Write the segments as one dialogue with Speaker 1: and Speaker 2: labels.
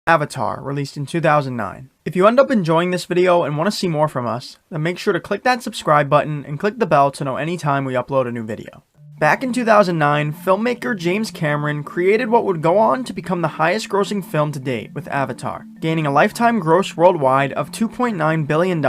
Speaker 1: Avatar, released in 2009. If you end up enjoying this video and want to see more from us, then make sure to click that subscribe button and click the bell to know anytime we upload a new video. Back in 2009, filmmaker James Cameron created what would go on to become the highest grossing film to date with Avatar, gaining a lifetime gross worldwide of $2.9 billion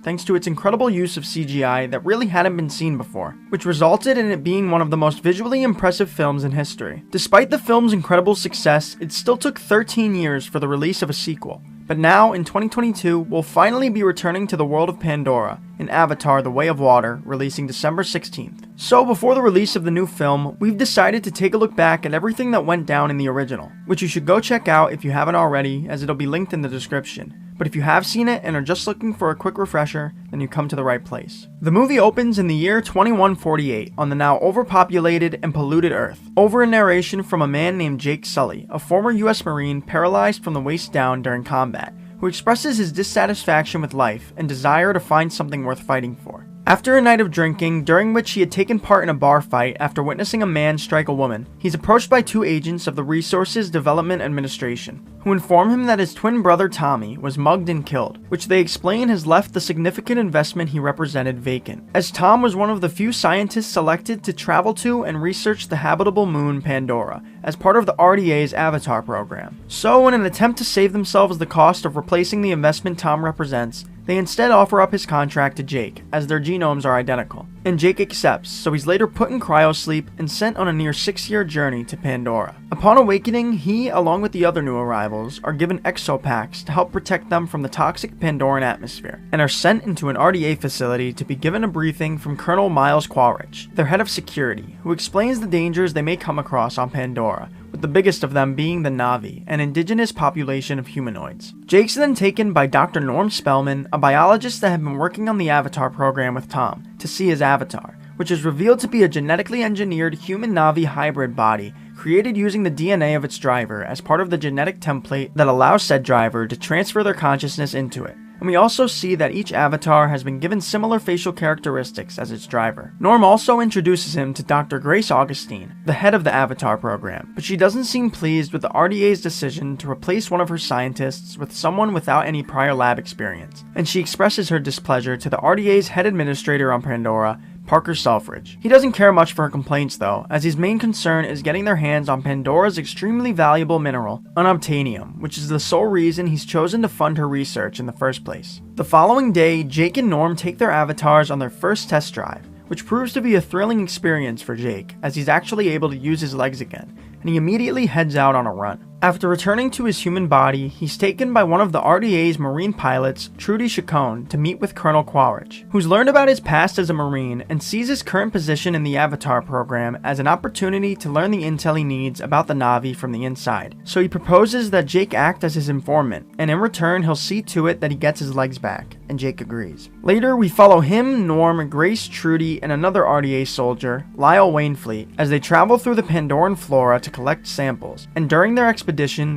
Speaker 1: thanks to its incredible use of CGI that really hadn't been seen before, which resulted in it being one of the most visually impressive films in history. Despite the film's incredible success, it still took 13 years for the release of a sequel. But now, in 2022, we'll finally be returning to the world of Pandora in Avatar: The Way of Water, releasing December 16th. So before the release of the new film, we've decided to take a look back at everything that went down in the original, which you should go check out if you haven't already, as it'll be linked in the description. But if you have seen it and are just looking for a quick refresher, then you come to the right place. The movie opens in the year 2148 on the now overpopulated and polluted Earth, over a narration from a man named Jake Sully, a former US Marine paralyzed from the waist down during combat, who expresses his dissatisfaction with life and desire to find something worth fighting for. After a night of drinking, during which he had taken part in a bar fight after witnessing a man strike a woman, he's approached by two agents of the Resources Development Administration, who inform him that his twin brother Tommy was mugged and killed, which they explain has left the significant investment he represented vacant, as Tom was one of the few scientists selected to travel to and research the habitable moon Pandora as part of the RDA's Avatar program. So in an attempt to save themselves the cost of replacing the investment Tom represents, they instead offer up his contract to Jake, as their genomes are identical. And Jake accepts, so he's later put in cryosleep and sent on a near 6-year journey to Pandora. Upon awakening, he, along with the other new arrivals, are given exopacks to help protect them from the toxic Pandoran atmosphere, and are sent into an RDA facility to be given a briefing from Colonel Miles Quaritch, their head of security, who explains the dangers they may come across on Pandora, with the biggest of them being the Na'vi, an indigenous population of humanoids. Jake's then taken by Dr. Norm Spellman, a biologist that had been working on the Avatar program with Tom, to see his avatar, which is revealed to be a genetically engineered human-Na'vi hybrid body created using the DNA of its driver as part of the genetic template that allows said driver to transfer their consciousness into it. And we also see that each avatar has been given similar facial characteristics as its driver. Norm also introduces him to Dr. Grace Augustine, the head of the Avatar program, but she doesn't seem pleased with the RDA's decision to replace one of her scientists with someone without any prior lab experience, and she expresses her displeasure to the RDA's head administrator on Pandora, Parker Selfridge. He doesn't care much for her complaints though, as his main concern is getting their hands on Pandora's extremely valuable mineral, unobtainium, which is the sole reason he's chosen to fund her research in the first place. The following day, Jake and Norm take their avatars on their first test drive, which proves to be a thrilling experience for Jake, as he's actually able to use his legs again, and he immediately heads out on a run. After returning to his human body, he's taken by one of the RDA's Marine pilots, Trudy Chacon, to meet with Colonel Quaritch, who's learned about his past as a Marine and sees his current position in the Avatar program as an opportunity to learn the intel he needs about the Na'vi from the inside. So he proposes that Jake act as his informant, and in return he'll see to it that he gets his legs back, and Jake agrees. Later, we follow him, Norm, Grace, Trudy, and another RDA soldier, Lyle Wainfleet, as they travel through the Pandoran flora to collect samples, and during their expedition,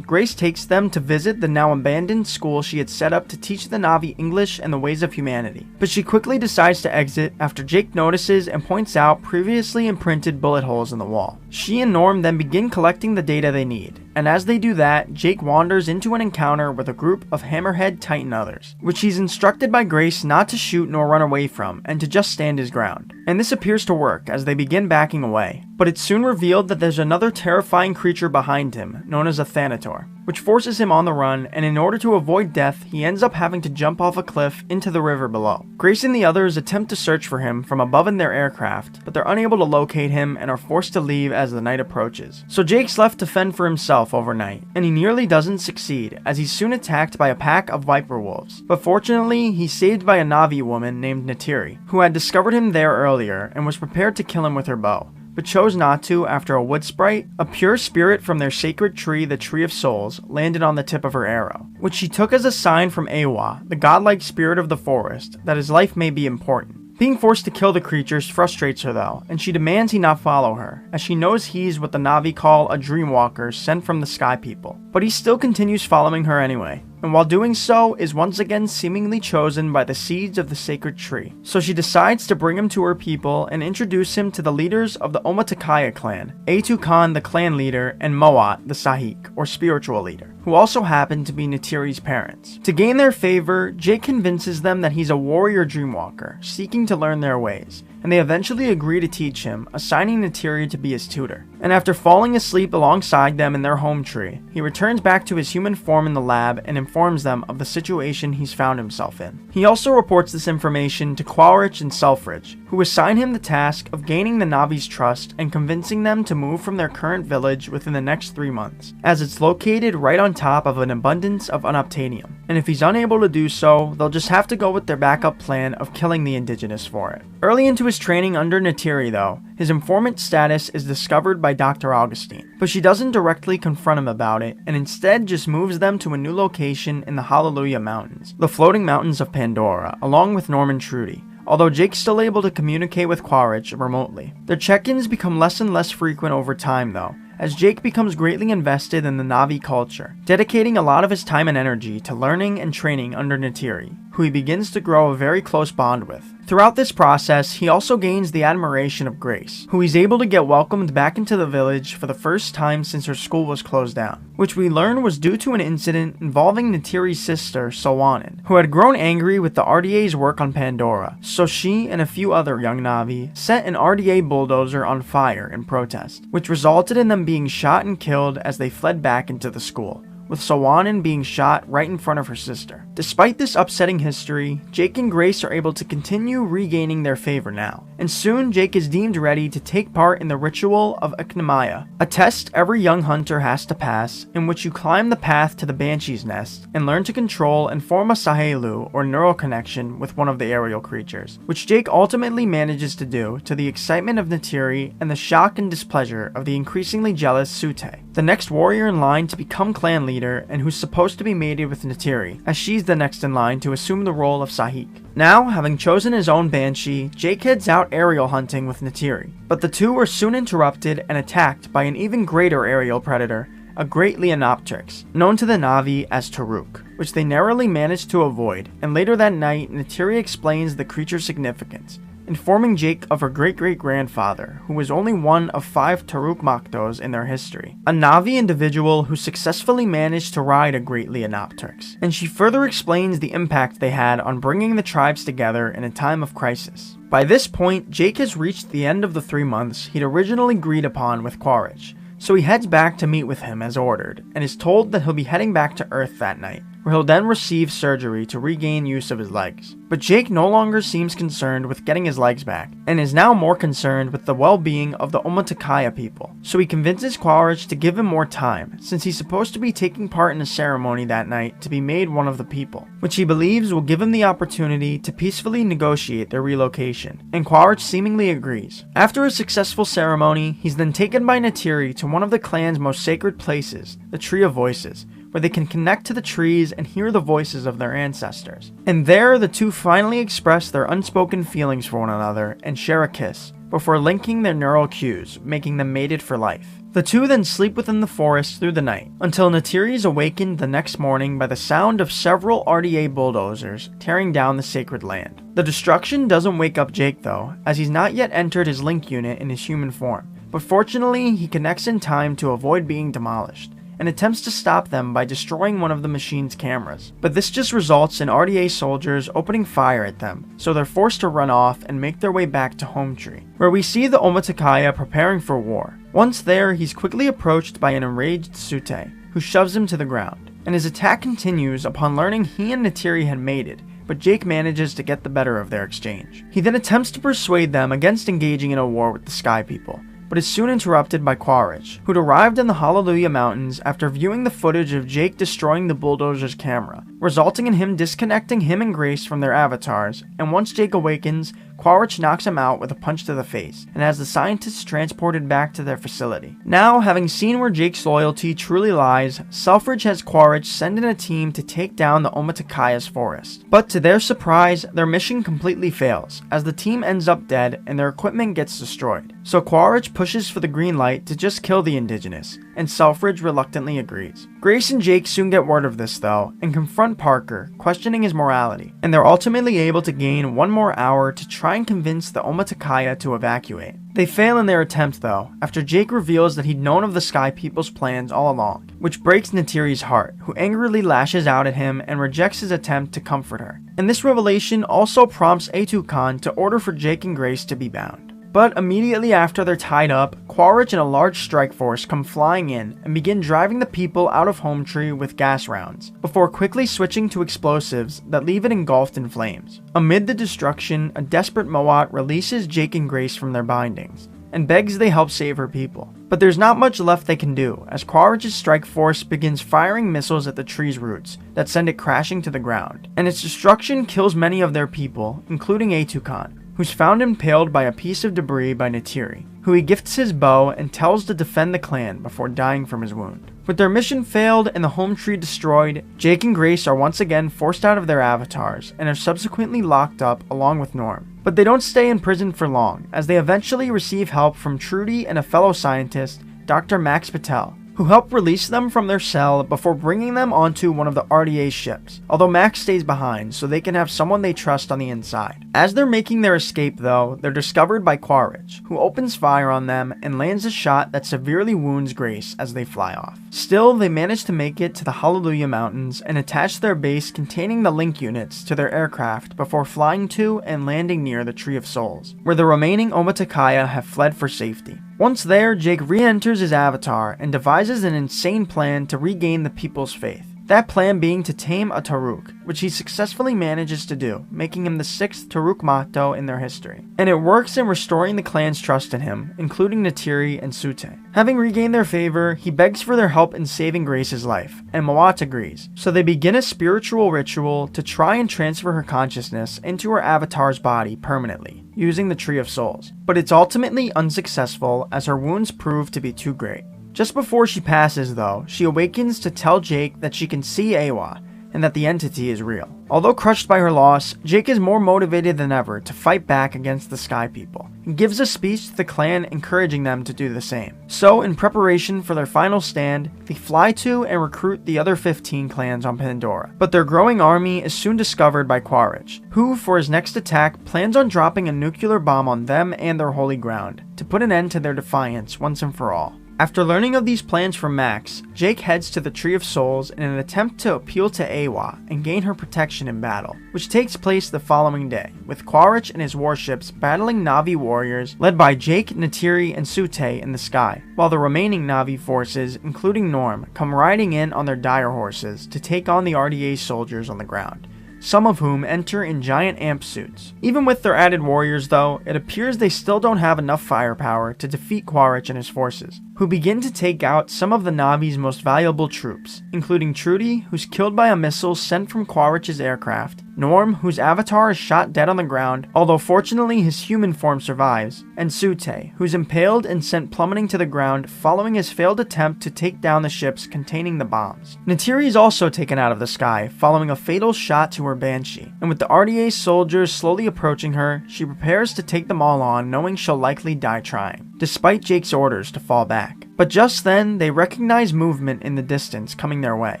Speaker 1: Grace takes them to visit the now abandoned school she had set up to teach the Na'vi English and the ways of humanity. But she quickly decides to exit after Jake notices and points out previously imprinted bullet holes in the wall. She and Norm then begin collecting the data they need, and as they do that, Jake wanders into an encounter with a group of Hammerhead Titan others, which he's instructed by Grace not to shoot nor run away from, and to just stand his ground. And this appears to work as they begin backing away. But it's soon revealed that there's another terrifying creature behind him, known as a Thanator, which forces him on the run, and in order to avoid death, he ends up having to jump off a cliff into the river below. Grace and the others attempt to search for him from above in their aircraft, but they're unable to locate him and are forced to leave as the night approaches. So Jake's left to fend for himself overnight, and he nearly doesn't succeed, as he's soon attacked by a pack of viper wolves. But fortunately, he's saved by a Na'vi woman named Natiri, who had discovered him there earlier and was prepared to kill him with her bow, but chose not to after a wood sprite, a pure spirit from their sacred tree, the Tree of Souls, landed on the tip of her arrow, which she took as a sign from Awa, the godlike spirit of the forest, that his life may be important. Being forced to kill the creatures frustrates her though, and she demands he not follow her, as she knows he's what the Na'vi call a dreamwalker sent from the Sky People. But he still continues following her anyway, and while doing so, is once again seemingly chosen by the seeds of the sacred tree. So she decides to bring him to her people and introduce him to the leaders of the Omaticaya clan, Atu Khan the clan leader, and Moat the Sahik, or spiritual leader, who also happen to be Neytiri's parents. To gain their favor, Jake convinces them that he's a warrior dreamwalker, seeking to learn their ways, and they eventually agree to teach him, assigning Neytiri to be his tutor. And after falling asleep alongside them in their home tree, he returns back to his human form in the lab and informs them of the situation he's found himself in. He also reports this information to Quaritch and Selfridge, who assign him the task of gaining the Navi's trust and convincing them to move from their current village within the next 3 months, as it's located right on top of an abundance of unobtainium. And if he's unable to do so, they'll just have to go with their backup plan of killing the indigenous for it. Early into his training under Neytiri though, his informant status is discovered by Dr. Augustine, but she doesn't directly confront him about it, and instead just moves them to a new location in the Hallelujah Mountains, the floating mountains of Pandora, along with Norman Trudy, although Jake's still able to communicate with Quaritch remotely. Their check-ins become less and less frequent over time though, as Jake becomes greatly invested in the Navi culture, dedicating a lot of his time and energy to learning and training under Neytiri, who he begins to grow a very close bond with. Throughout this process, he also gains the admiration of Grace, who he's able to get welcomed back into the village for the first time since her school was closed down, which we learn was due to an incident involving Neytiri's sister, Solwanen, who had grown angry with the RDA's work on Pandora, so she and a few other young Navi set an RDA bulldozer on fire in protest, which resulted in them being shot and killed as they fled back into the school, with Solwanen being shot right in front of her sister. Despite this upsetting history, Jake and Grace are able to continue regaining their favor now, and soon Jake is deemed ready to take part in the ritual of Ichneumaya, a test every young hunter has to pass, in which you climb the path to the Banshee's nest and learn to control and form a Sahelu or neural connection with one of the aerial creatures, which Jake ultimately manages to do to the excitement of Neytiri and the shock and displeasure of the increasingly jealous Sute, the next warrior in line to become clan leader and who's supposed to be mated with Neytiri, as she's the next in line to assume the role of Sahik. Now, having chosen his own Banshee, Jake heads out aerial hunting with Neytiri, but the two are soon interrupted and attacked by an even greater aerial predator, a great Leonopteryx, known to the Navi as Taruk, which they narrowly manage to avoid, and later that night, Neytiri explains the creature's significance, informing Jake of her great-great-grandfather, who was only one of 5 Taruk Maktos in their history, a Navi individual who successfully managed to ride a great Leonopteryx, and she further explains the impact they had on bringing the tribes together in a time of crisis. By this point, Jake has reached the end of the 3 months he'd originally agreed upon with Quaritch, so he heads back to meet with him as ordered, and is told that he'll be heading back to Earth that night, where he'll then receive surgery to regain use of his legs. But Jake no longer seems concerned with getting his legs back, and is now more concerned with the well-being of the Omaticaya people, so he convinces Quaritch to give him more time, since he's supposed to be taking part in a ceremony that night to be made one of the people, which he believes will give him the opportunity to peacefully negotiate their relocation, and Quaritch seemingly agrees. After a successful ceremony, he's then taken by Neytiri to one of the clan's most sacred places, the Tree of Voices, where they can connect to the trees and hear the voices of their ancestors. And there, the two finally express their unspoken feelings for one another and share a kiss, before linking their neural cues, making them mated for life. The two then sleep within the forest through the night, until Neytiri is awakened the next morning by the sound of several RDA bulldozers tearing down the sacred land. The destruction doesn't wake up Jake though, as he's not yet entered his link unit in his human form, but fortunately he connects in time to avoid being demolished, and attempts to stop them by destroying one of the machine's cameras. But this just results in RDA soldiers opening fire at them, so they're forced to run off and make their way back to Home Tree, where we see the Omaticaya preparing for war. Once there, he's quickly approached by an enraged Sute, who shoves him to the ground, and his attack continues upon learning he and Neytiri had mated, but Jake manages to get the better of their exchange. He then attempts to persuade them against engaging in a war with the Sky People, but is soon interrupted by Quaritch, who'd arrived in the Hallelujah Mountains after viewing the footage of Jake destroying the bulldozer's camera, resulting in him disconnecting him and Grace from their avatars, and once Jake awakens, Quaritch knocks him out with a punch to the face, and has the scientists transported back to their facility. Now, having seen where Jake's loyalty truly lies, Selfridge has Quaritch send in a team to take down the Omatikaya's forest. But to their surprise, their mission completely fails, as the team ends up dead and their equipment gets destroyed. So Quaritch pushes for the green light to just kill the indigenous, and Selfridge reluctantly agrees. Grace and Jake soon get word of this though, and confront Parker, questioning his morality, and they're ultimately able to gain 1 more hour to try try and convince the Omaticaya to evacuate. They fail in their attempt though, after Jake reveals that he'd known of the Sky People's plans all along, which breaks Neytiri's heart, who angrily lashes out at him and rejects his attempt to comfort her. And this revelation also prompts Atukan to order for Jake and Grace to be bound. But immediately after they're tied up, Quaritch and a large strike force come flying in and begin driving the people out of Home Tree with gas rounds, before quickly switching to explosives that leave it engulfed in flames. Amid the destruction, a desperate Moat releases Jake and Grace from their bindings, and begs they help save her people. But there's not much left they can do, as Quaritch's strike force begins firing missiles at the tree's roots that send it crashing to the ground, and its destruction kills many of their people, including Atukan, who's found impaled by a piece of debris by Neytiri, who he gifts his bow and tells to defend the clan before dying from his wound. With their mission failed and the home tree destroyed, Jake and Grace are once again forced out of their avatars and are subsequently locked up along with Norm. But they don't stay in prison for long, as they eventually receive help from Trudy and a fellow scientist, Dr. Max Patel, who help release them from their cell before bringing them onto one of the RDA's ships, although Max stays behind so they can have someone they trust on the inside. As they're making their escape though, they're discovered by Quaritch, who opens fire on them and lands a shot that severely wounds Grace as they fly off. Still, they manage to make it to the Hallelujah Mountains and attach their base containing the link units to their aircraft before flying to and landing near the Tree of Souls, where the remaining Omaticaya have fled for safety. Once there, Jake re-enters his avatar and devises an insane plan to regain the people's faith. That plan being to tame a Taruk, which he successfully manages to do, making him the 6th Taruk Mahto in their history. And it works in restoring the clan's trust in him, including Neytiri and Sute. Having regained their favor, he begs for their help in saving Grace's life, and Moat agrees. So they begin a spiritual ritual to try and transfer her consciousness into her avatar's body permanently, using the Tree of Souls. But it's ultimately unsuccessful as her wounds prove to be too great. Just before she passes though, she awakens to tell Jake that she can see Awa, and that the entity is real. Although crushed by her loss, Jake is more motivated than ever to fight back against the Sky People, and gives a speech to the clan encouraging them to do the same. So, in preparation for their final stand, they fly to and recruit the other 15 clans on Pandora. But their growing army is soon discovered by Quaritch, who, for his next attack, plans on dropping a nuclear bomb on them and their holy ground, to put an end to their defiance once and for all. After learning of these plans from Max, Jake heads to the Tree of Souls in an attempt to appeal to Awa and gain her protection in battle, which takes place the following day, with Quaritch and his warships battling Na'vi warriors led by Jake, Neytiri, and Sute in the sky, while the remaining Na'vi forces, including Norm, come riding in on their dire horses to take on the RDA soldiers on the ground, some of whom enter in giant amp suits. Even with their added warriors though, it appears they still don't have enough firepower to defeat Quaritch and his forces, who begin to take out some of the Na'vi's most valuable troops, including Trudy, who's killed by a missile sent from Quaritch's aircraft, Norm, whose avatar is shot dead on the ground, although fortunately his human form survives, and Sute, who's impaled and sent plummeting to the ground following his failed attempt to take down the ships containing the bombs. Neytiri is also taken out of the sky following a fatal shot to her Banshee, and with the RDA soldiers slowly approaching her, she prepares to take them all on, knowing she'll likely die trying, despite Jake's orders to fall back. But just then, they recognize movement in the distance coming their way,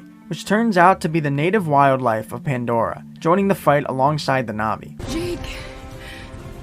Speaker 1: which turns out to be the native wildlife of Pandora, joining the fight alongside the Na'vi.
Speaker 2: Jake,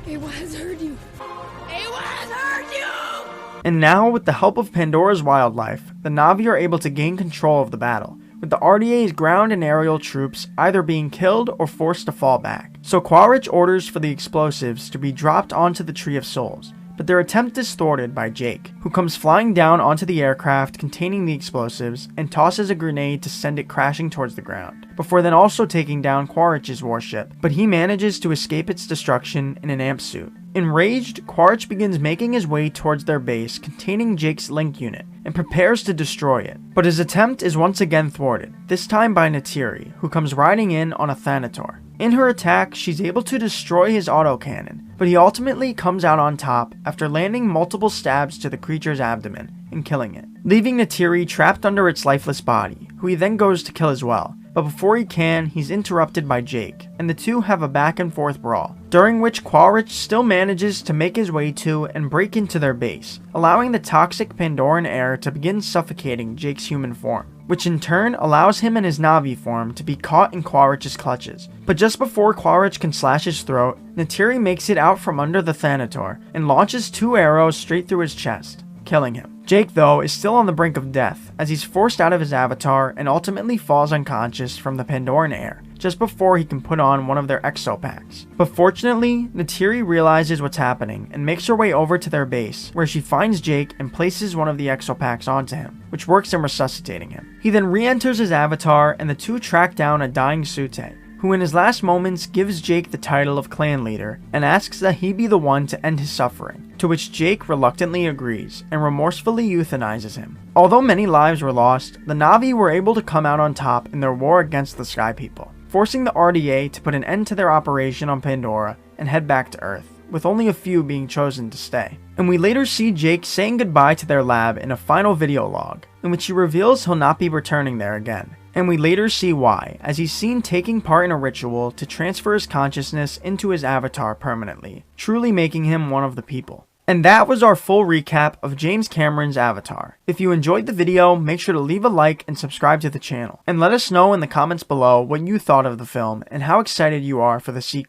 Speaker 2: Awa has heard you. Awa has heard you!
Speaker 1: And now, with the help of Pandora's wildlife, the Na'vi are able to gain control of the battle, with the RDA's ground and aerial troops either being killed or forced to fall back. So Quaritch orders for the explosives to be dropped onto the Tree of Souls, but their attempt is thwarted by Jake, who comes flying down onto the aircraft containing the explosives and tosses a grenade to send it crashing towards the ground, before then also taking down Quaritch's warship, but he manages to escape its destruction in an amp suit. Enraged, Quaritch begins making his way towards their base containing Jake's link unit, and prepares to destroy it. But his attempt is once again thwarted, this time by Neytiri, who comes riding in on a Thanator. In her attack, she's able to destroy his autocannon, but he ultimately comes out on top after landing multiple stabs to the creature's abdomen and killing it, leaving Neytiri trapped under its lifeless body, who he then goes to kill as well, but before he can, he's interrupted by Jake, and the two have a back and forth brawl, during which Quaritch still manages to make his way to and break into their base, allowing the toxic Pandoran air to begin suffocating Jake's human form, which in turn allows him in his Na'vi form to be caught in Quaritch's clutches. But just before Quaritch can slash his throat, Neytiri makes it out from under the Thanator and launches 2 arrows straight through his chest, killing him. Jake, though, is still on the brink of death, as he's forced out of his avatar and ultimately falls unconscious from the Pandoran air, just before he can put on one of their exopacks. But fortunately, Neytiri realizes what's happening and makes her way over to their base, where she finds Jake and places one of the exopacks onto him, which works in resuscitating him. He then re-enters his avatar, and the two track down a dying Sute, who in his last moments gives Jake the title of clan leader and asks that he be the one to end his suffering, to which Jake reluctantly agrees and remorsefully euthanizes him. Although many lives were lost, the Na'vi were able to come out on top in their war against the Sky People, forcing the RDA to put an end to their operation on Pandora and head back to Earth, with only a few being chosen to stay. And we later see Jake saying goodbye to their lab in a final video log, in which he reveals he'll not be returning there again. And we later see why, as he's seen taking part in a ritual to transfer his consciousness into his avatar permanently, truly making him one of the people. And that was our full recap of James Cameron's Avatar. If you enjoyed the video, make sure to leave a like and subscribe to the channel. And let us know in the comments below what you thought of the film and how excited you are for the sequel.